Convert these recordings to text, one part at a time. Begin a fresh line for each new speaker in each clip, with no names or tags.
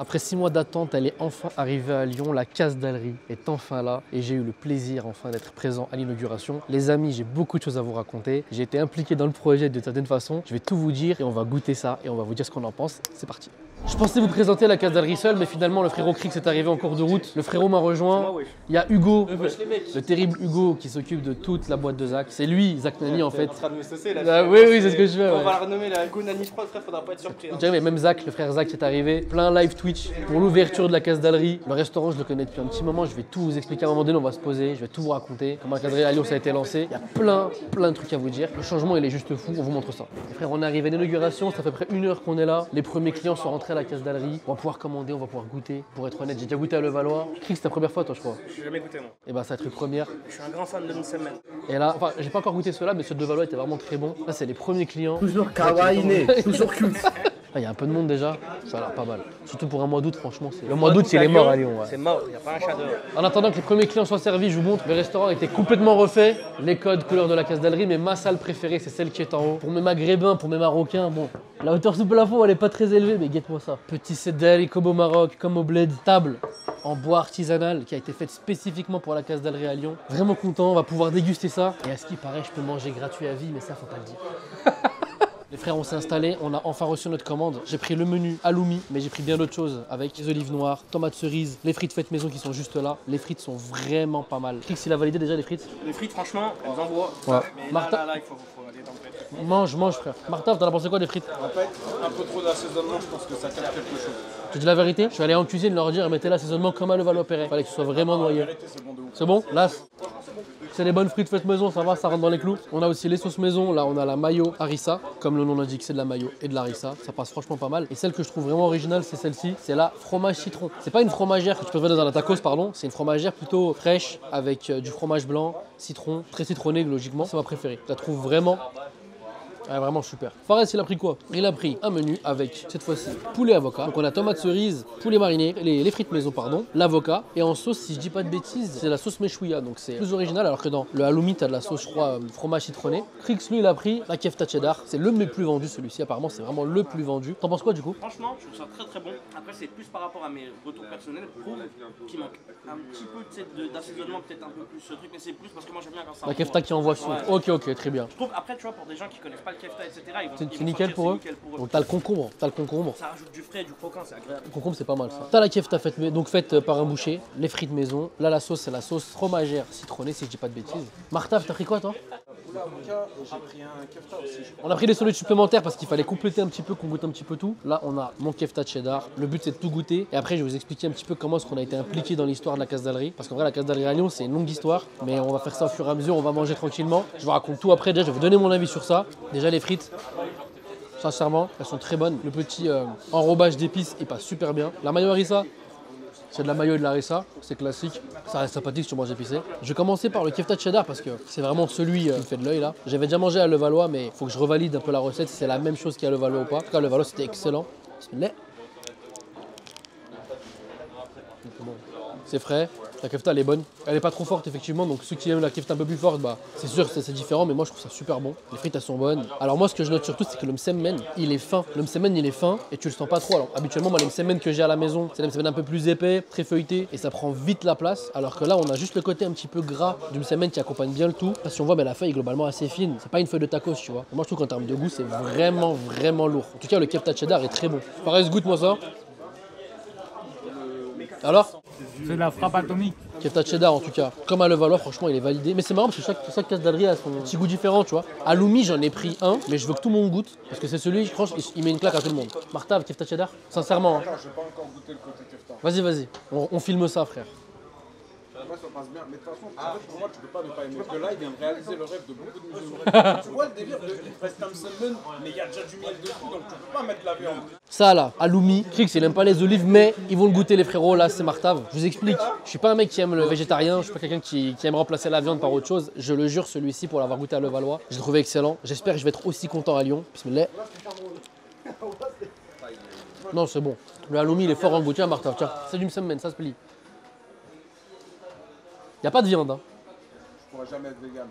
Après 6 mois d'attente, elle est enfin arrivée à Lyon. La Casdalerie est enfin là et j'ai eu le plaisir enfin d'être présent à l'inauguration. Les amis, j'ai beaucoup de choses à vous raconter. J'ai été impliqué dans le projet d'une certaine façon. Je vais tout vous dire et on va goûter ça et on va vous dire ce qu'on en pense. C'est parti. Je pensais vous présenter la Casdalerie seul, mais finalement le frérot Crix est arrivé en cours de route. Le frérot m'a rejoint. Il y a Hugo, le terrible Hugo qui s'occupe de toute la boîte de Zach. C'est lui, Zach Nani en fait.
En train de me saucer, là,
Oui, c'est ce que je fais.
On va la renommer la Hugo Nani Pro, frère, faudra pas être surpris.
Hein. Mais même Zach, le frère Zach qui est arrivé, plein live Twitch pour l'ouverture de la Casdalerie. Le restaurant, je le connais depuis un petit moment. Je vais tout vous expliquer à un moment donné. On va se poser, je vais tout vous raconter. Comment la Casdalerie à Lyon ça a été lancé. Il y a plein de trucs à vous dire. Le changement, il est juste fou. On vous montre ça. Les frères, on est arrivé à l'inauguration. Ça fait à peu près 1 heure qu'on est là. Les premiers clients sont rentrés à la Casdalerie. On va pouvoir commander, on va pouvoir goûter. Pour être honnête, j'ai déjà goûté à Levallois. Crix, c'est ta première fois, toi, je crois.
J'ai jamais goûté, moi.
Et bah, ça va être une première.
Je suis un grand fan de Msemen.
Et là, enfin, j'ai pas encore goûté ceux-là, mais ceux de Levallois étaient vraiment très bons. Là, c'est les premiers clients.
Toujours kawaii, toujours cute.
Il y a un peu de monde déjà, ça a l'air pas mal. Surtout pour un mois d'août, franchement. Le mois d'août, il est mort à Lyon. Ouais.
C'est mort, il n'y a pas un chat dehors.
En attendant que les premiers clients soient servis, je vous montre. Le restaurant était complètement refait. Les codes couleurs de la Casdalerie, mais ma salle préférée, c'est celle qui est en haut. Pour mes maghrébins, pour mes marocains, bon, la hauteur sous plafond, elle est pas très élevée, mais guette-moi ça. Petit set d'Ali comme au Maroc, comme au Bled. Table en bois artisanal qui a été faite spécifiquement pour la Casdalerie à Lyon. Vraiment content, on va pouvoir déguster ça. Et à ce qui paraît, je peux manger gratuit à vie, mais ça, faut pas le dire. Les frères, on s'est installés, on a enfin reçu notre commande. J'ai pris le menu halloumi, mais j'ai pris bien d'autres choses avec les olives noires, tomates cerises, les frites faites maison qui sont juste là. Les frites sont vraiment pas mal. Crix, il a validé déjà les frites?
Les frites, franchement, elles envoient.
Ouais.
Mais
Martha...
là, il faut aller dans le fait.
Mange frère. Martha, t'en as pensé quoi des frites?
En fait, un peu trop d'assaisonnement, je pense que ça cache quelque chose.
Tu dis la vérité? Je suis allé en cuisine leur dire, mettez l'assaisonnement comme à Levallois-Perret. Fallait que ce soit vraiment noyé. C'est bon? Là, c'est les bonnes frites faites maison, ça va, ça rentre dans les clous. On a aussi les sauces maison, là on a la mayo harissa, comme le nom l'indique, c'est de la mayo et de la harissa, ça passe franchement pas mal. Et celle que je trouve vraiment originale, c'est celle-ci, c'est la fromage citron. C'est pas une fromagère que tu peux trouver dans un tacos, pardon, c'est une fromagère plutôt fraîche avec du fromage blanc, citron, très citronné logiquement, c'est ma préférée. Je la trouve vraiment... Ah, vraiment super. Fares, il a pris quoi? Il a pris un menu avec, cette fois-ci, poulet avocat. Donc on a tomate cerise, poulet mariné, les frites maison, pardon, l'avocat. Et en sauce, si je dis pas de bêtises, c'est la sauce meshouya. Donc c'est plus original, alors que dans le halloumi, t'as de la sauce, je crois, fromage citronné. Crix, lui, il a pris la kefta cheddar. C'est le plus vendu, celui-ci, apparemment, c'est vraiment le plus vendu. T'en penses quoi, du coup?
Franchement, je trouve ça très bon. Après, c'est plus par rapport à mes retours personnels, je trouve qu'il manque un petit peu d'assaisonnement, peut-être un peu plus ce truc, mais c'est plus parce que moi j'aime bien quand ça.
La kefta qui envoie son.
Ouais.
Ok, très bien.
Je trouve, après, tu vois, pour des gens qui connaissent pas le kefta, etc.,
C'est nickel pour eux. Donc t'as le concombre,
Ça rajoute du frais, du croquant, c'est agréable.
Le concombre, c'est pas mal ça. T'as la kefta faite par un boucher, les frites maison. Là, la sauce, c'est la sauce fromagère citronnée, si je dis pas de bêtises. Martha, t'as pris quoi, toi?
J'ai pris un kefta aussi.
On a pris des solides supplémentaires parce qu'il fallait compléter un petit peu, qu'on goûte un petit peu tout. Là, on a mon kefta cheddar. Le but, c'est de tout goûter. Et après, je vais vous expliquer un petit peu comment est-ce qu'on a été impliqué dans l'histoire de la Casdalerie. Parce qu'en vrai, la Casdalerie à Lyon, c'est une longue histoire. Mais on va faire ça au fur et à mesure. On va manger tranquillement. Je vous raconte tout après. Déjà, je vais vous donner mon avis sur ça. Déjà, les frites. Sincèrement, elles sont très bonnes. Le petit enrobage d'épices, il passe super bien. La mayo harissa, c'est de la mayo et de la harissa, c'est classique. Ça reste sympathique si tu manges épicé. Je vais commencer par le kefta cheddar parce que c'est vraiment celui qui me fait de l'œil là. J'avais déjà mangé à Levallois, mais il faut que je revalide un peu la recette si c'est la même chose qu'à Levallois ou pas. En tout cas, Levallois, c'était excellent. C'est frais. La kefta elle est bonne, elle est pas trop forte effectivement, donc ceux qui aiment la kefta un peu plus forte, bah c'est sûr c'est différent, mais moi je trouve ça super bon. Les frites elles sont bonnes. Alors moi ce que je note surtout c'est que le msemen il est fin. Le msemen il est fin et tu le sens pas trop. Alors habituellement moi les msemen que j'ai à la maison c'est les msemen un peu plus épais, très feuilletés et ça prend vite la place. Alors que là on a juste le côté un petit peu gras du msemen qui accompagne bien le tout. Là, si on voit la feuille est globalement assez fine, c'est pas une feuille de tacos tu vois. Moi je trouve qu'en termes de goût c'est vraiment lourd. En tout cas le kefta cheddar est très bon. Pareil goûte moi ça. Alors?
C'est la frappe atomique.
Kefta cheddar en tout cas. Comme à Levallois, franchement, il est validé. Mais c'est marrant parce que chaque Casdalerie a son petit goût différent, tu vois. Halloumi, j'en ai pris un, mais je veux que tout le monde goûte. Parce que c'est celui, je pense, il met une claque à tout le monde. Martha, Kefta cheddar? Sincèrement. Hein.
J'ai pas encore goûté le côté kefta.
Vas-y. On filme ça, frère.
Ouais, ça passe bien. Mais de toute façon, en fait, pour moi, tu peux pas ne pas aimer. Parce que là, il vient de réaliser le rêve de beaucoup de musulmans. Tu vois le délire de il reste un msemen, mais il y a déjà du miel dessus, donc tu peux pas mettre de la viande.
Ça là, halloumi, Crix, il aime pas les olives, mais ils vont le goûter les frérots, là c'est Martave. Je vous explique, je suis pas un mec qui aime le végétarien, je suis pas quelqu'un qui aime remplacer la viande par autre chose. Je le jure, celui-ci, pour l'avoir goûté à Levallois, je l'ai trouvé excellent. J'espère que je vais être aussi content à Lyon. Bismillah. Non, c'est bon. Le halloumi, il est fort en goût. Tiens, Martave, tiens, c'est du msemen, ça se plie. Y a pas de viande, hein.
Je pourrais jamais être vegan.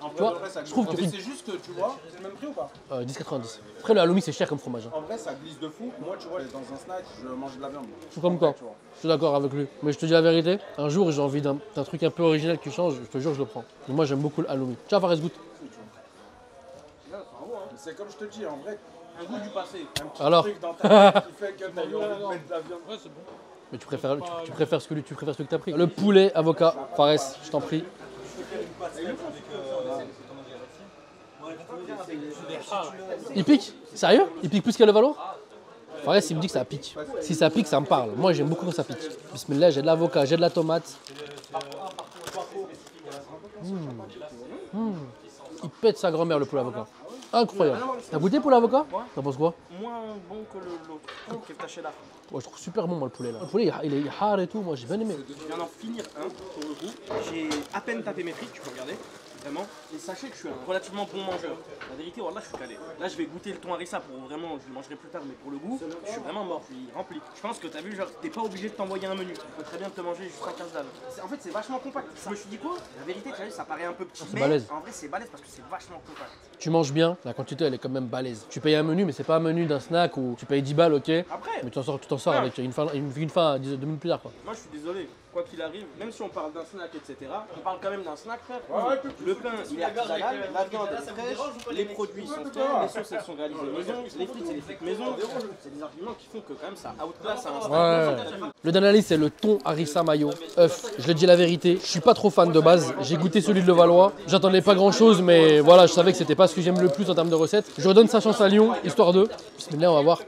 En
Tu vois,
vrai, ça
je trouve que-
Mais c'est juste que, tu vois, c'est le même prix ou pas?
10,90. Après, le halloumi, c'est cher comme fromage. Hein.
En vrai, ça glisse de fou. Moi, tu vois, dans un snack, je mange de la viande.
Tout comme toi.
Tu vois.
Je suis d'accord avec lui. Mais je te dis la vérité, un jour, j'ai envie d'un truc un peu original qui change. Je te jure, je le prends. Et moi, j'aime beaucoup le halloumi. Tiens, Fares, goûte.
Mais c'est comme je te dis, en vrai,
Un goût du passé.
un petit
Alors
truc dans ta tête qui fait que t'as envie de mettre de la viande. Ouais, c'est bon.
Mais tu préfères celui que t'as pris. Le poulet avocat, Fares, je t'en prie. Il pique? Sérieux? Il pique plus qu'à Levallois? Fares, il me dit que ça pique. Si ça pique, ça me parle. Moi, j'aime beaucoup quand ça pique. Bismillah, j'ai de l'avocat, j'ai de la tomate. Il pète sa grand-mère, le poulet avocat. Incroyable. T'as goûté poulet avocat? T'en penses quoi?
Moins bon que l'autre. Quel tâche là.
Ouais, je trouve super bon, moi, le poulet là. Le poulet, il est hard et tout. Moi, j'ai bien aimé.
Je viens d'en finir un pour le coup. J'ai à peine tapé mes frites, tu peux regarder. Vraiment. Et sachez que je suis un relativement bon mangeur. La vérité, voilà, je suis calé. Là, je vais goûter le thon harissa pour vraiment, je le mangerai plus tard, mais pour le goût, je suis vraiment mort, je suis rempli. Je pense que t'as vu, genre, t'es pas obligé de t'envoyer un menu. Tu peux très bien te manger juste un 15 dalles. En fait, c'est vachement compact. Je me suis dit quoi? La vérité, tu as vu, ça paraît un peu petit, mais
balèze.
en vrai, c'est balèze parce que c'est vachement compact.
Tu manges bien, la quantité elle est quand même balèze. Tu payes un menu, mais c'est pas un menu d'un snack où tu payes 10 balles, ok.
Après,
Mais tu t'en sors avec une fin 2 minutes plus tard quoi.
moi, je suis désolé. Quoi qu'il arrive, même si on parle d'un snack, etc., on parle quand même d'un snack, frère.
Ouais,
Le pain, il est artisanal, la viande est fraîche, les produits sont faits, les sauces, elles sont réalisées maison, les frites, c'est des frites maison. C'est des arguments qui font que quand même ça outclass un snack.
Ouais. Le dernier c'est le thon harissa mayo, œuf. Je le dis la vérité, je suis pas trop fan de base. J'ai goûté celui de Levallois. J'attendais pas grand chose, mais voilà, je savais que c'était pas ce que j'aime le plus en termes de recettes. Je redonne sa chance à Lyon, histoire de. Bismillah, on va voir.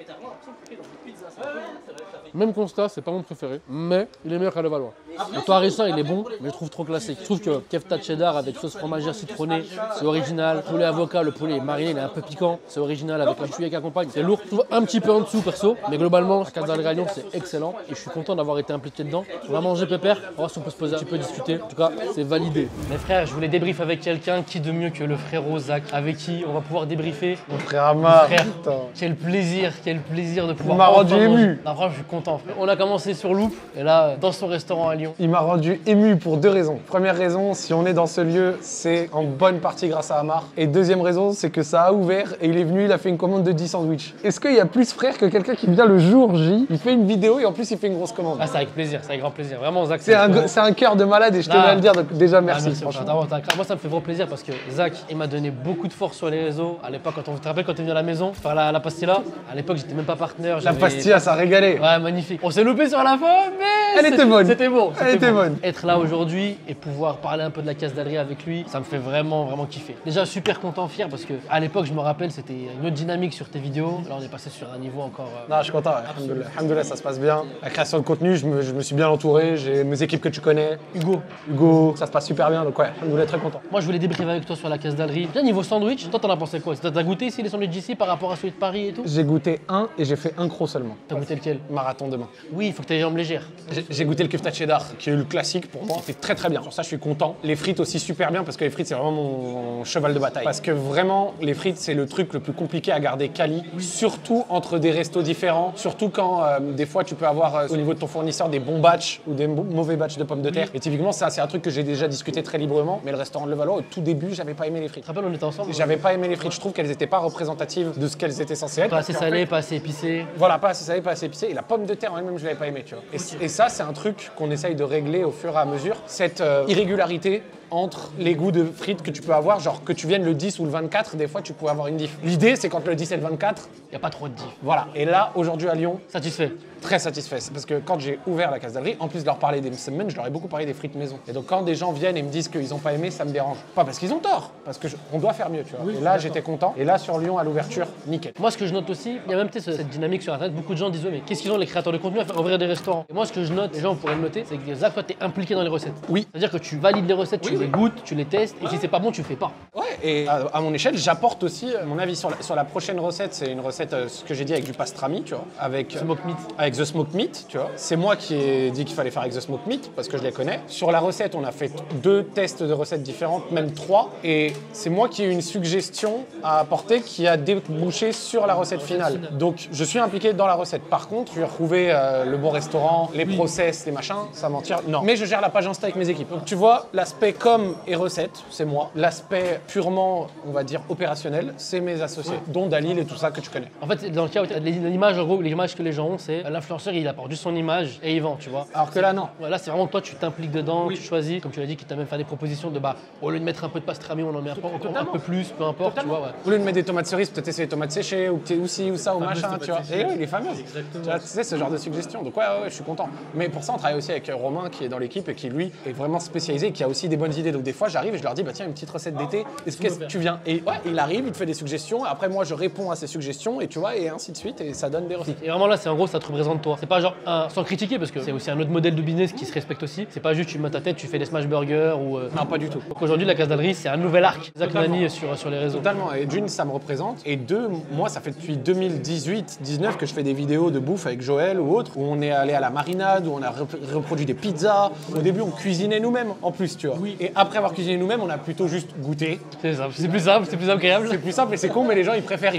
Même constat, c'est pas mon préféré, mais il est meilleur qu'à Levallois. Le thon harissa, il est bon, mais je trouve trop classique. Je trouve que kefta cheddar avec sauce fromagère citronnée, c'est original. Poulet avocat, le poulet est mariné, il est un peu piquant, c'est original avec la chouïa qui accompagne. C'est lourd, je trouve un petit peu en dessous perso, mais globalement, la Casa del Galion, c'est excellent et je suis content d'avoir été impliqué dedans. On va manger pépère, on va voir si on peut se poser un petit peu discuter. En tout cas, c'est validé. Les frères, je voulais débriefer avec quelqu'un, qui de mieux que le frérot Zach, avec qui on va pouvoir débriefer.
Mon frère Amar,
Frère,
putain.
quel plaisir de pouvoir.
Il m'a rendu
enfin manger.
ému.
Non, franchement, je suis content. Frère. On a commencé sur Loop et là, dans son restaurant à Lyon.
Il m'a rendu ému pour 2 raisons. Première raison, si on est dans ce lieu, c'est en bonne partie grâce à Amar. Et deuxième raison, c'est que ça a ouvert et il est venu, il a fait une commande de 10 sandwichs. Est-ce qu'il y a plus frère que quelqu'un qui vient le jour J, il fait une vidéo et en plus il fait une grosse commande?
Ah, c'est avec plaisir, c'est avec grand plaisir. Vraiment, Zach,
C'est un cœur de malade et je tenais à le dire, donc déjà merci.
Franchement. Moi, ça me fait vraiment plaisir parce que Zach, il m'a donné beaucoup de force sur les réseaux. À l'époque, quand on te rappelle quand tu es venu à la maison faire la pastilla, à l'époque, j'étais même pas partenaire.
La pastilla, ça régalait.
Ouais, magnifique. On s'est loupé sur la fin, mais
Elle était bonne.
C'était bon.
Elle était bonne.
Être là aujourd'hui et pouvoir parler un peu de la Casa d'Adrien avec lui, ça me fait vraiment kiffer. Déjà super content, fier parce que à l'époque, je me rappelle, c'était une autre dynamique sur tes vidéos. Là, on est passé sur un niveau encore.
Non, je suis content, ouais. Alhamdoulilah, ça se passe bien. La création de contenu, je me suis bien entouré. J'ai mes équipes que tu connais. Hugo, ça se passe super bien. Donc ouais, alhamdoulilah, très content.
Moi, je voulais débriefer avec toi sur la Casa d'Adrien. Bien, niveau sandwich, toi, t'en as pensé quoi? T'as goûté ici les sandwichs d'ici par rapport à celui de Paris et tout?
J'ai goûté un et j'ai fait un croc seulement.
T'as goûté lequel?
Marathon demain.
Oui, il faut que t'aies les jambes légères.
J'ai goûté le kefta cheddar, qui est le classique pour moi. C'est très bien. Sur ça, je suis content. Les frites aussi super bien parce que les frites, c'est vraiment mon cheval de bataille. Parce que vraiment, les frites, c'est le truc le plus compliqué à garder quali. Surtout entre des restos différents. Surtout quand des fois, tu peux avoir au niveau de ton fournisseur des bons batchs ou des mauvais batchs de pommes de terre. Et typiquement, ça, c'est un truc que j'ai déjà discuté très librement. Mais le restaurant de Levallois, au tout début, j'avais pas aimé les frites.
Tu te rappelles, on était ensemble?
J'avais pas aimé les frites. Je trouve qu'elles étaient pas représentatives de ce qu'elles étaient censées être.
Pas assez salé, pas assez épicé.
Voilà, pas assez salé, pas assez épicé. Et la pomme de terre en elle-même, je l'avais pas aimé, tu vois. Et ça, c'est un truc qu'on essaye de régler au fur et à mesure. Cette irrégularité entre les goûts de frites que tu peux avoir, genre que tu viennes le 10 ou le 24, des fois tu peux avoir une diff. L'idée, c'est quand le 10 et le 24,
Il n'y a pas trop de diff.
voilà. Et là, aujourd'hui à Lyon,
Satisfait.
très satisfait. C'est parce que quand j'ai ouvert la Casa d'Adrien, en plus de leur parler des semaines, je leur ai beaucoup parlé des frites maison. Et donc quand des gens viennent et me disent qu'ils n'ont pas aimé, ça me dérange. Pas parce qu'ils ont tort, parce que on doit faire mieux, tu vois. Et là, j'étais content. Et là, sur Lyon, à l'ouverture, nickel.
Moi, ce que je note aussi, il y a même peut-être cette dynamique sur Internet. Beaucoup de gens disent, ouais, mais qu'est-ce qu'ils ont les créateurs de contenu à faire ouvrir des restaurants? Et moi, ce que je note, les gens pourraient le noter, c'est que Zach, toi, t'es impliqué dans les recettes.
Oui.
C'est-à-dire que tu valides les recettes, tu les goûtes, tu les testes, et si c'est pas bon, tu fais pas.
Ouais, et à mon échelle, j'apporte aussi mon avis sur la prochaine recette. C'est une recette, ce que j'ai dit avec du pastrami, tu vois, avec
Smoke meat.
Avec The Smoke Meat, tu vois. C'est moi qui ai dit qu'il fallait faire avec The Smoke Meat parce que je les connais. Sur la recette, on a fait 2 tests de recettes différentes, même 3, et c'est moi qui ai eu une suggestion à apporter qui a débouché sur la recette finale. Donc, je suis impliqué dans la recette. Par contre, je vais retrouver le bon restaurant, les process, les machins, ça mentir. Non. Mais je gère la page Insta avec mes équipes. Donc, tu vois, l'aspect com et recette, c'est moi. L'aspect purement, on va dire, opérationnel, c'est mes associés, dont Dalil et tout ça que tu connais.
En fait, dans le cas où l'image, en gros, l'image que les gens ont, c'est l'influenceur, il apporte juste son image et il vend, tu vois.
Alors que là, non.
Ouais, là, c'est vraiment toi, tu t'impliques dedans, tu choisis, comme tu l'as dit, qui t'a même fait des propositions de au lieu de mettre un peu de pastrami, on en met un peu plus, peu importe, tu vois. Ouais.
Au lieu de mettre des tomates cerises, peut-être essayer des tomates séchées, ou ci ou ça, ou machin, tu vois. Et oui, les fameuses. Tu vois, tu sais, ce genre de suggestions. Donc ouais, je suis content. Mais pour ça, on travaille aussi avec Romain, qui est dans l'équipe et qui, lui, est vraiment spécialisé et qui a aussi des bonnes idées. Donc des fois, j'arrive et je leur dis, bah tiens, une petite recette d'été, est-ce que tu viens? Et ouais, il arrive, il te fait des suggestions, après moi, je réponds à ses suggestions, et tu vois, et ainsi de suite, et ça donne des recettes.
Et vraiment là, c'est en gros, ça te représente toi. C'est pas genre, sans critiquer, parce que c'est aussi un autre modèle de business qui se respecte aussi. C'est pas juste tu mets ta tête, tu fais des smash burgers ou.
Non, pas du tout.
Donc aujourd'hui, la Casdalerie, c'est un nouvel arc. Zach Nani sur les réseaux.
Totalement. Et d'une, ça me représente. Et deux, moi, ça fait depuis 2018-19 que je fais des vidéos de bouffe avec Joël ou autre, où on est allé à la marinade, où on a reproduit des pizzas. Au début, on cuisinait nous-mêmes, en plus, tu vois. Oui. Et après avoir cuisiné nous-mêmes, on a plutôt juste goûté.
C'est simple. C'est plus simple, c'est plus agréable.
C'est plus simple et c'est con, mais les gens, ils préfèrent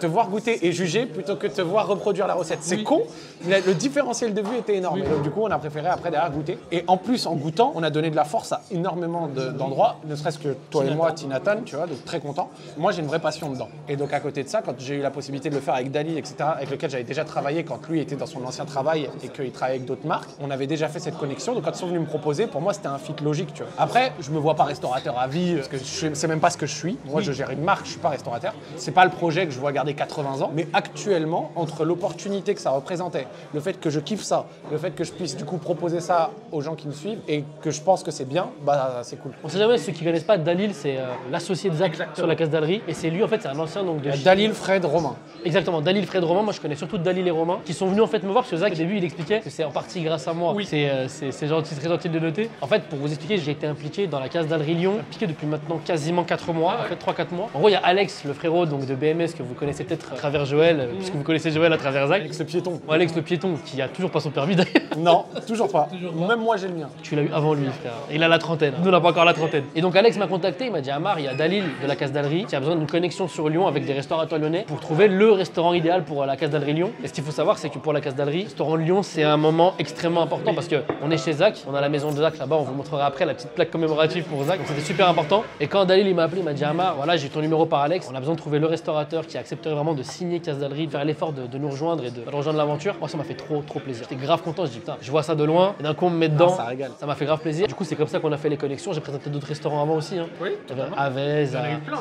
te voir goûter et juger plutôt que te voir reproduire la recette. C'est con, mais le différentiel de vue était énorme. Et donc, du coup, on a préféré après derrière goûter. Et en plus, en goûtant, on a donné de la force à énormément d'endroits, ne serait-ce que toi et moi, Tinatan, tu vois, donc très content. Moi, j'ai une vraie passion dedans. Et donc, à côté de ça, quand j'ai eu la possibilité de le faire avec Dali, etc., avec lequel j'avais déjà travaillé quand lui était dans son ancien travail et qu'il travaillait avec d'autres marques, on avait déjà fait cette connexion. Donc, quand ils sont venus me proposer, pour moi, c'était un fit logique, tu vois. Après, je me vois pas restaurateur à vie, parce que c'est même pas ce que je suis. Moi, je gère une marque, je suis pas restaurateur. C'est pas le projet que je vois garder 80 ans. Mais actuellement, entre l'opportunité que ça représentait, le fait que je kiffe ça, le fait que je puisse du coup proposer ça aux gens qui me suivent et que je pense que c'est bien, bah c'est cool.
On sait jamais, ceux qui connaissent pas, Dalil, c'est l'associé de Zach sur la Casdalerie. Et c'est lui, en fait, c'est un ancien donc de.
Dalil, Fred, Romain.
Exactement, Dalil, Fred, Romain. Moi, je connais surtout Dalil et Romain qui sont venus en fait me voir parce que Zach, au début, il expliquait que c'est en partie grâce à moi. Oui. C'est gentil, très gentil de le noter. En fait, pour vous expliquer, j'ai été impliqué dans la Casdalerie Lyon, impliqué depuis maintenant quasiment 4 mois, en fait 3-4 mois. En gros, il y a Alex, le frérot donc de BMS que vous connaissez peut-être à travers Joël, puisque vous connaissez Joël à travers Zach.
Alex le piéton.
Ouais, Alex le piéton, qui a toujours pas son permis d'ailleurs.
Non, toujours pas. Même moi, j'ai le mien.
Tu l'as eu avant lui, frère. Il a la trentaine. Nous, on n'a pas encore la trentaine. Et donc, Alex m'a contacté. Il m'a dit Amar, il y a Dalil de la Casdalerie qui a besoin d'une connexion sur Lyon avec des restaurateurs lyonnais pour trouver le restaurant idéal pour la Casdalerie Lyon. Et ce qu'il faut savoir, c'est que pour la Casdalerie, le restaurant de Lyon, c'est un moment extrêmement important parce qu'on est chez Zach, on a la maison de Zach là-bas. On vous montrera après la petite plaque commémorative pour Zach. Donc, c'était super important. Et quand Dalil il m'a appelé, il m'a dit Amar, voilà, j'ai ton numéro par Alex. On a besoin de trouver le restaurateur qui accepterait vraiment de signer Casdalerie, de faire l'effort de nous rejoindre et de rejoindre l'aventure. Moi, ça m'a fait trop plaisir. J'étais grave content. Je dis putain, je vois ça de loin. Et d'un coup, on me met dedans.
Ça régale.
Ça m'a fait grave plaisir. Du coup, c'est comme ça qu'on a fait les connexions. J'ai présenté d'autres restaurants avant aussi. Hein.
Oui.
Avez,
il y en a eu plein.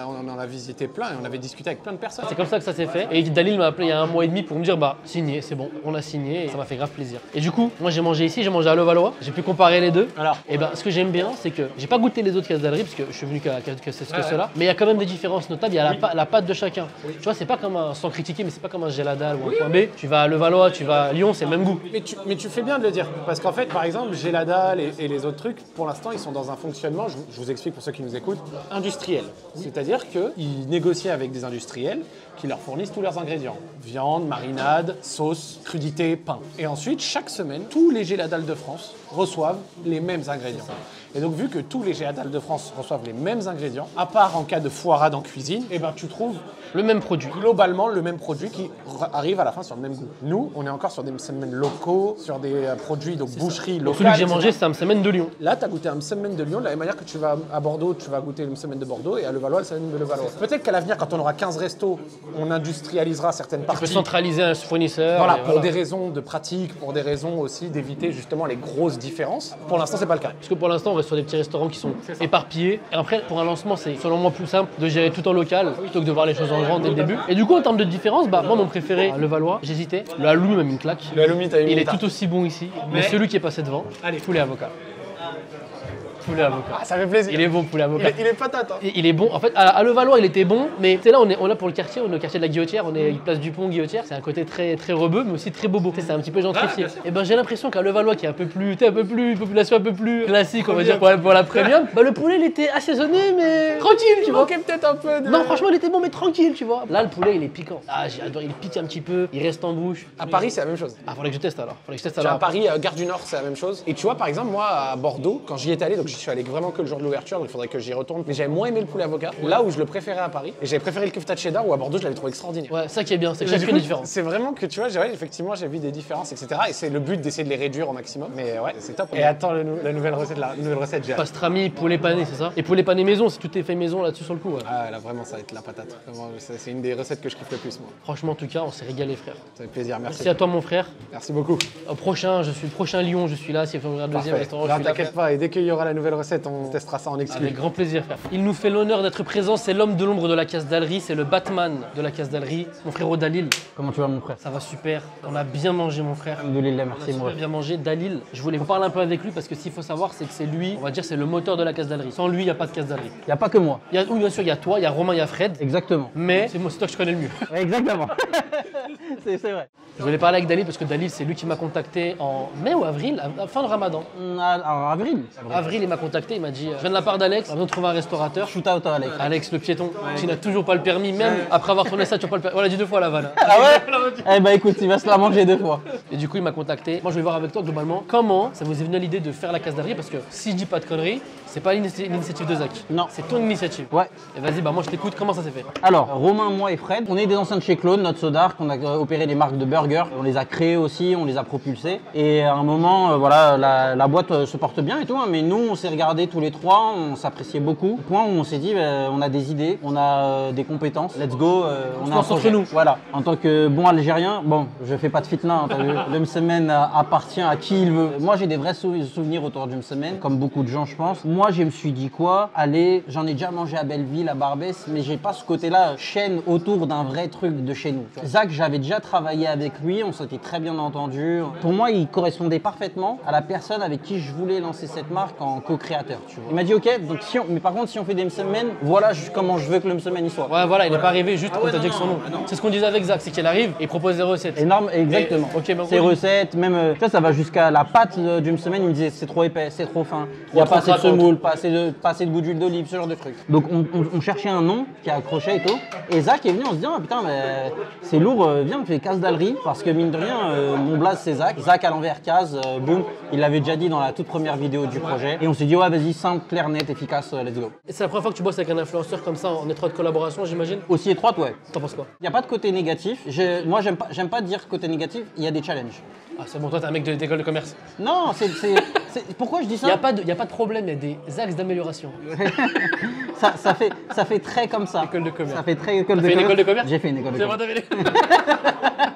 On en a visité plein et on avait discuté avec plein de personnes.
C'est comme ça que ça s'est fait. Et Dalil m'a appelé il y a 1 mois et demi pour me dire bah signé, c'est bon, on a signé et ça m'a fait grave plaisir. Et du coup, moi j'ai mangé ici, j'ai mangé à Levallois. J'ai pu comparer les deux.
Alors,
et ben ce que j'aime bien, c'est que j'ai pas goûté les autres Casdaleries parce que je suis venu que cela. Mais il y a quand même des différences notables. Il y a la pâte de chacun. Oui. Tu vois, c'est pas comme un, sans critiquer, mais c'est pas comme un Géladal ou un point B. Tu vas à Levallois, tu vas à Lyon, c'est le même goût.
Mais tu fais bien de le dire parce qu'en fait, par exemple, Géladal et les autres trucs, pour l'instant, ils sont dans un fonctionnement. Je vous explique pour ceux qui nous écoutent, industriel. C'est-à-dire qu'ils négocient avec des industriels qui leur fournissent tous leurs ingrédients. Viande, marinade, sauce, crudité, pain. Et ensuite, chaque semaine, tous les Géladal de France reçoivent les mêmes ingrédients. Et donc, vu que tous les Géladal de France reçoivent les mêmes ingrédients, à part en cas de foirade en cuisine, eh ben, tu trouves
le même produit.
Globalement, le même produit qui arrive à la fin sur le même goût. Nous, on est encore sur des semaines locaux, sur des produits, donc boucherie locale.
Celui que j'ai mangé, c'est un semaine de Lyon.
Là, tu as goûté un semaine de Lyon, de la même manière que tu vas à Bordeaux, tu vas goûter une semaine de Bordeaux, et à Levallois, le semaine de Levallois. Peut-être qu'à l'avenir, quand on aura 15 restos, on industrialisera certaines parties.
Tu peux centraliser un fournisseur.
Voilà, pour des raisons de pratique, pour des raisons aussi d'éviter justement les grosses différences. Pour l'instant, c'est pas le cas.
Parce que pour l'instant, on reste sur des petits restaurants qui sont éparpillés. Et après, pour un lancement, c'est selon moi plus simple de gérer tout en local plutôt que de voir les choses en grand dès le début. Et du coup, en termes de différence, bah, moi, mon préféré, Levallois, j'hésitais. Le halloumi m'a mis une claque.
Le halloumi, t'as eu
il est tout aussi bon ici, mais celui qui est passé devant, tous les avocats. poulet avocat.
Ah, ça fait plaisir.
Il est bon, poulet avocat.
Il est patate. Hein.
Il est bon. En fait, à Levallois, il était bon, mais c'est là, on est là pour le quartier, on est au quartier de la Guillotière, on est place du Pont Guillotière. C'est un côté très très rebeu, mais aussi très bobo. C'est un petit peu gentrifié. Et ben j'ai l'impression qu'à Levallois, qui est un peu plus, population un peu plus classique, on va dire pour la premium, bah le poulet il était assaisonné, mais tranquille, tu vois.
Il manquait peut-être un peu de...
Non, franchement, il était bon, mais tranquille, tu vois. Là, le poulet, il est piquant. Ah, j'ai adoré, il pique un petit peu, il reste en bouche.
À Paris, c'est la même chose.
Ah, faudrait que je teste alors.
À Paris, Gare du Nord, c'est la même chose. Et tu vois, par exemple, moi, à Bordeaux, quand j'y étais allé, donc j'y suis allé vraiment que le jour de l'ouverture, donc il faudrait que j'y retourne. Mais j'avais moins aimé le poulet avocat, là où je le préférais à Paris. Et j'avais préféré le kefta cheddar, où à Bordeaux, je l'avais trouvé extraordinaire.
Ouais, ça qui est bien, c'est que
Et du
chacune
coup,
est différente.
C'est vraiment que tu vois, effectivement, j'ai vu des différences, etc. Et c'est le but d'essayer de les réduire au maximum. Mais ouais, c'est top. Et attends, la nouvelle recette, j'ai hâte.
Pastrami, poulet pané, c'est ça? Et poulet pané maison, si tout est fait maison là-dessus sur le coup. Ouais.
Ah là, vraiment, ça va être la patate. Vraiment, c'est une des recettes que je kiffe le plus, moi.
Franchement, en tout cas, on s'est régalé, frère.
Ça fait plaisir, merci.
Merci à toi, mon frère.
Merci beaucoup.
Au prochain, je suis le prochain Lyon, je suis là. Si il faut ouvrir un deuxième restaurant, je suis là.
T'inquiète pas, et dès qu'il y aura la nouvelle recette, on testera ça en exclu.
Avec grand plaisir, frère. Il nous fait l'honneur d'être présent. C'est l'homme de l'ombre de la Case d'Allery, c'est le Batman de la Case d'Allery, mon frérot Dalil.
Comment tu vas, mon frère?
Ça va super. On a bien mangé, mon frère.
Alhamdoulilah,
On a
merci, moi.
super bien mangé. Dalil, je voulais vous parler un peu avec lui parce que s'il faut savoir, c'est que c'est lui, on va dire, c'est le moteur de la Case d'Allery. Sans lui, il n'y a pas de Case d'Allery.
Il n'y a pas que moi.
Oui, bien sûr, il y a toi, il y a Romain, il y a Fred.
Exactement.
Mais c'est moi, c'est toi que je connais le mieux.
Ouais, exactement. c'est vrai.
Je voulais parler avec Dalil parce que Dalil, c'est lui qui m'a contacté en mai ou avril, à fin de Ramadan.
En avril.
Avril, il m'a contacté, il m'a dit je viens de la part d'Alex, on a besoin de trouver un restaurateur.
Shoot out à Alex.
Alex, le piéton, qui n'a toujours pas le permis, même après avoir tourné ça, tu n'as pas le permis. On l'a dit 2 fois la vanne.
Ah ouais? Eh bah écoute, il va se la manger 2 fois.
Et du coup, il m'a contacté. Moi, je vais voir avec toi globalement comment ça vous est venu l'idée de faire la Case d'Allery parce que si je dis pas de conneries, c'est pas l'initiative de Zach.
Non.
C'est ton initiative.
Ouais.
Et vas-y, bah moi je t'écoute, comment ça s'est fait?
Alors, Romain, moi et Fred, on est des anciens de chez Clone, notre Sodar, qu'on a opéré les marques de burgers. On les a créés aussi, on les a propulsés. Et à un moment, voilà, la boîte se porte bien et tout, hein, mais nous, on s'est regardés tous les trois, on s'appréciait beaucoup. Au point où on s'est dit, on a des idées, on a des compétences, let's go, on a un projet.
nous.
Voilà. En tant que bon Algérien, bon, je fais pas de fitna, hein, t'as vu. Le Msemen appartient à qui il veut. Moi, j'ai des vrais souvenirs autour du Msemen, comme beaucoup de gens, je pense. Moi, je me suis dit quoi? Allez, j'en ai déjà mangé à Belleville, à Barbès, mais j'ai pas ce côté-là chaîne autour d'un vrai truc de chez nous. Zach, j'avais déjà travaillé avec lui, on s'était très bien entendu. Pour moi, il correspondait parfaitement à la personne avec qui je voulais lancer cette marque en co-créateur. Tu vois. Il m'a dit ok, donc mais par contre, si on fait des Msemen, voilà comment je veux que le Msemen y soit.
Ouais, voilà, il n'est pas arrivé juste quand t'as dit avec son nom. C'est ce qu'on disait avec Zach, c'est qu'il arrive et il propose des recettes.
Énorme, exactement.
Et, ok,
ces recettes, même, tu vois, ça va jusqu'à la pâte du Msemen, il me disait c'est trop épais, c'est trop fin, il n'y a pas assez de semoule, pas assez de goût d'huile d'olive, ce genre de trucs. Donc on cherchait un nom qui accrochait et tout. Et Zach est venu en se disant, ah, putain, mais c'est lourd, viens, on fait Case d'Allery, parce que mine de rien, mon blaze c'est Zach. Zach à l'envers, Case, boum, il l'avait déjà dit dans la toute première vidéo du projet. Et on s'est dit, ouais, vas-y, simple, clair, net, efficace, let's go.
Et c'est la première fois que tu bosses avec un influenceur comme ça en étroite collaboration, j'imagine?
Aussi étroite, ouais.
T'en penses quoi?
Il n'y a pas de côté négatif. Moi, j'aime pas dire côté négatif, il y a des challenges.
Ah, c'est bon, toi, t'es un mec d'école de commerce.
Non, pourquoi je dis ça?
Il n'y a pas de problème, il y a des axes d'amélioration.
ça fait très comme ça.
École de commerce.
Ça fait très école de
T'as fait une école de commerce?
J'ai fait une école de commerce.
C'est vrai,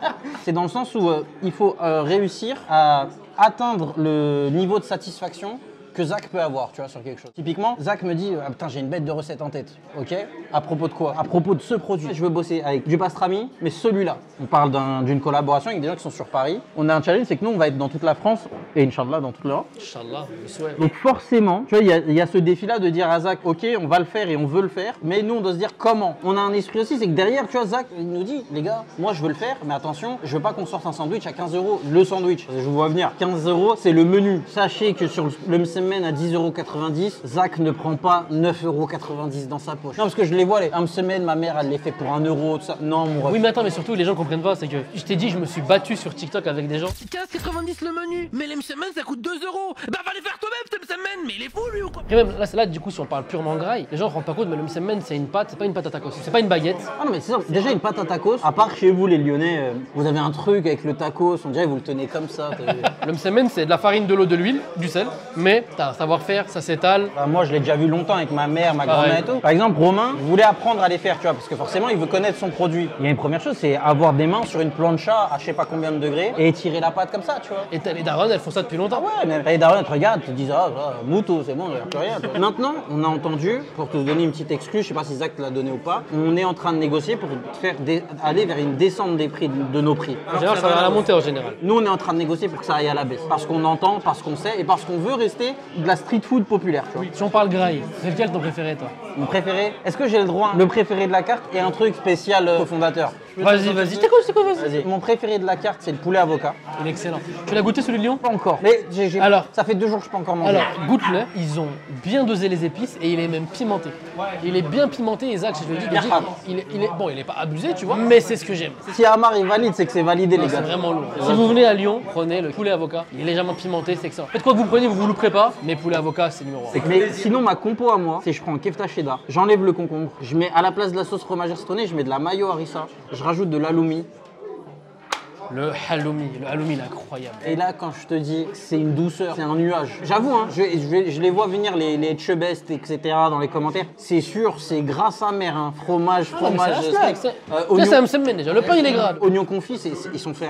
t'as
C'est dans le sens où il faut réussir à atteindre le niveau de satisfaction que Zach peut avoir, tu vois, sur quelque chose. Typiquement, Zach me dit, ah, putain, j'ai une bête de recette en tête, ok? À propos de quoi? À propos de ce produit. Je veux bosser avec du pastrami, mais celui-là. On parle d'une collaboration avec des gens qui sont sur Paris. On a un challenge, c'est que nous, on va être dans toute la France et Inch'Allah dans toute l'Europe.
Inch'Allah, je souhaite.
Donc forcément, tu vois, il y a ce défi-là de dire à Zach, ok, on va le faire et on veut le faire, mais nous, on doit se dire comment. On a un esprit aussi, c'est que derrière, tu vois, Zach, il nous dit, les gars, moi, je veux le faire, mais attention, je veux pas qu'on sorte un sandwich à 15 €. Le sandwich, je vous vois venir, 15 €, c'est le menu. Sachez que sur le Msemen à 10,90 €, Zach ne prend pas 9,90 € dans sa poche. Non, parce que je les vois, les Msemen, ma mère, elle les fait pour 1 €, tout ça. Non, mon ref.
Oui, mais attends, mais surtout, les gens comprennent pas, c'est que je t'ai dit, je me suis battu sur TikTok avec des gens. 15,90 le menu, mais les Msemen, ça coûte 2 €. Bah, va les faire toi-même, ce Msemen, mais il est fou, lui, ou quoi? Et même là, du coup, si on parle purement graille, les gens se rendent pas compte, mais le Msemen, c'est une pâte, c'est pas une pâte à tacos, c'est pas une baguette.
Ah non, mais c'est ça. Déjà, une pâte à tacos, à part chez vous, les Lyonnais, vous avez un truc avec le tacos, on dirait que vous le tenez comme ça.
Le Msemen, c'est de la farine, de l'eau, de l'huile, du sel, mais t'as un savoir-faire, ça s'étale.
Bah, moi, je l'ai déjà vu longtemps avec ma mère, ma grand-mère et tout. Par exemple, Romain voulait apprendre à les faire, tu vois, parce que forcément, il veut connaître son produit. Il y a une première chose, c'est avoir des mains sur une plancha à je sais pas combien de degrés et étirer la pâte comme ça, tu vois.
Et t'as les darons, elles font ça depuis longtemps.
Ah ouais, mais les darons, te regardent, te disent, ah, mouton, c'est bon, il n'y a plus rien. Maintenant, on a entendu, pour te donner une petite exclue, je sais pas si Zach te l'a donné ou pas, on est en train de négocier pour faire aller vers une descente des prix, de nos prix.
En général, ça va à la montée en général.
Nous, on est en train de négocier pour que ça aille à la baisse. Parce qu'on entend, parce qu'on sait et parce qu'on veut rester de la street food populaire, tu vois.
Si on parle graille, c'est lequel ton préféré, toi?
Mon préféré, est-ce que j'ai le droit? Le préféré de la carte et un truc spécial fondateur.
Vas-y, vas-y. C'est quoi, vas-y.
Vas-y. Mon préféré de la carte, c'est le poulet avocat.
Il est excellent. Tu l'as goûté celui de Lyon?
Pas encore. Mais
Alors.
ça fait 2 jours que je peux encore manger.
Alors, goûte-le. Ils ont bien dosé les épices et il est même pimenté. Il est bien pimenté, Isaac, je te le dis. Bon, il est pas abusé, tu vois, mais c'est ce que j'aime.
Si Amar est valide, c'est que c'est validé, les
C'est
gars.
vraiment lourd. Si vous venez à Lyon, prenez le poulet avocat. Il est légèrement pimenté, c'est excellent. Faites quoi que vous preniez, vous le louperez pas, mais poulet avocat, c'est numéro 1.
Mais sinon, ma compo à moi, c'est je prends un kefta cheddar, j'enlève le concombre, je mets à la place de la sauce fromagère stonnée, je mets de la mayo harissa, je rajoute de l'aloumi.
Le halloumi, il est incroyable.
Et là, quand je te dis, c'est une douceur, c'est un nuage. J'avoue, hein, je les vois venir, les chebest, etc. dans les commentaires. C'est sûr, c'est grâce à mère, hein. Fromage, steak.
C'est un semaine déjà. Le pain, il est gras.
Oignons confits, ils sont faits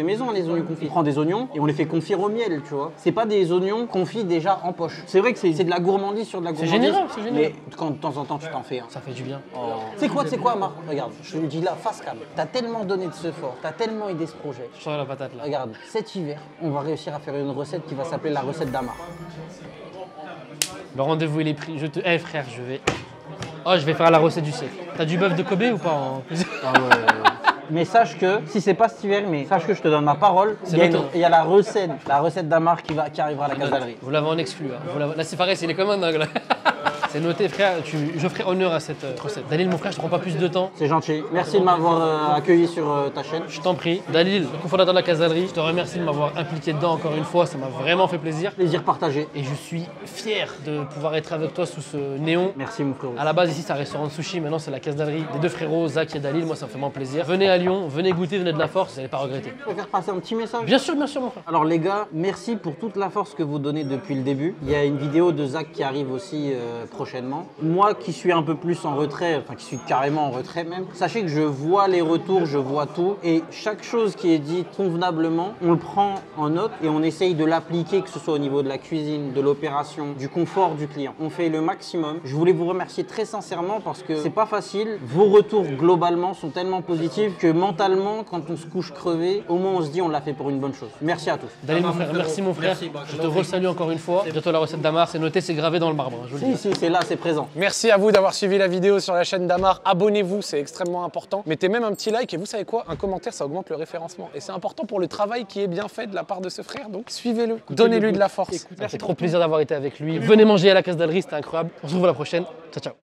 maison, les oignons confits. On prend des oignons et on les fait confire au miel, tu vois. C'est pas des oignons confits déjà en poche. C'est vrai que c'est de la gourmandise sur de la gourmandise.
C'est général.
Mais quand de temps en temps, tu t'en fais. Hein.
Ça fait du bien.
C'est quoi, Marc? Regarde, je te le dis là, face cam. T'as tellement donné de ce fort, t'as tellement aidé ce projet.
Je sens la patate là.
Regarde, cet hiver, on va réussir à faire une recette qui va s'appeler la recette d'Amar.
Le rendez-vous, il est pris. Eh frère, je vais faire la recette du siècle. T'as du bœuf de Kobe ou pas?
Mais sache que, si c'est pas cet hiver, mais sache que je te donne ma parole, il y a la recette d'Amar qui arrivera à la casalerie.
Vous l'avez en exclu. Hein. Là, c'est pareil, il est comme un dingue là. C'est noté, frère, je ferai honneur à cette recette. Dalil, mon frère, je te prends pas plus de temps.
C'est gentil. Merci de m'avoir accueilli sur ta chaîne.
Je t'en prie. Dalil, le cofondateur de la casalerie, je te remercie de m'avoir impliqué dedans encore une fois. Ça m'a vraiment fait plaisir.
Plaisir partagé.
Et je suis fier de pouvoir être avec toi sous ce néon.
Merci, mon frérot.
À la base, ici, c'est un restaurant de sushi. Maintenant, c'est la casalerie des 2 frérots, Zach et Dalil. Moi, ça me fait vraiment plaisir. Venez à Lyon, venez goûter, venez de la force. Vous n'allez pas regretter.
Je peux faire passer un petit message?
Bien sûr, mon frère.
Alors, les gars, merci pour toute la force que vous donnez depuis le début. Il y a une vidéo de Zach qui arrive aussi prochainement. Moi qui suis un peu plus en retrait, enfin qui suis carrément en retrait même, sachez que je vois les retours, je vois tout et chaque chose qui est dite convenablement, on le prend en note et on essaye de l'appliquer, que ce soit au niveau de la cuisine, de l'opération, du confort du client. On fait le maximum. Je voulais vous remercier très sincèrement parce que c'est pas facile. Vos retours globalement sont tellement positifs que mentalement, quand on se couche crevé, au moins on se dit on l'a fait pour une bonne chose. Merci à tous.
Dalil, mon frère, merci mon frère. Je te resalue encore une fois. Bientôt la recette d'Amar, c'est noté, c'est gravé dans le marbre. Hein, je vous le dis.
Si, c'est là, c'est présent.
Merci à vous d'avoir suivi la vidéo sur la chaîne d'Amar. Abonnez-vous, c'est extrêmement important. Mettez même un petit like et vous savez quoi? Un commentaire, ça augmente le référencement. Et c'est important pour le travail qui est bien fait de la part de ce frère. Donc suivez-le, donnez-lui de la force.
Ça fait trop plaisir d'avoir été avec lui. Venez manger à la casalerie, c'était incroyable. On se retrouve à la prochaine. Ciao, ciao.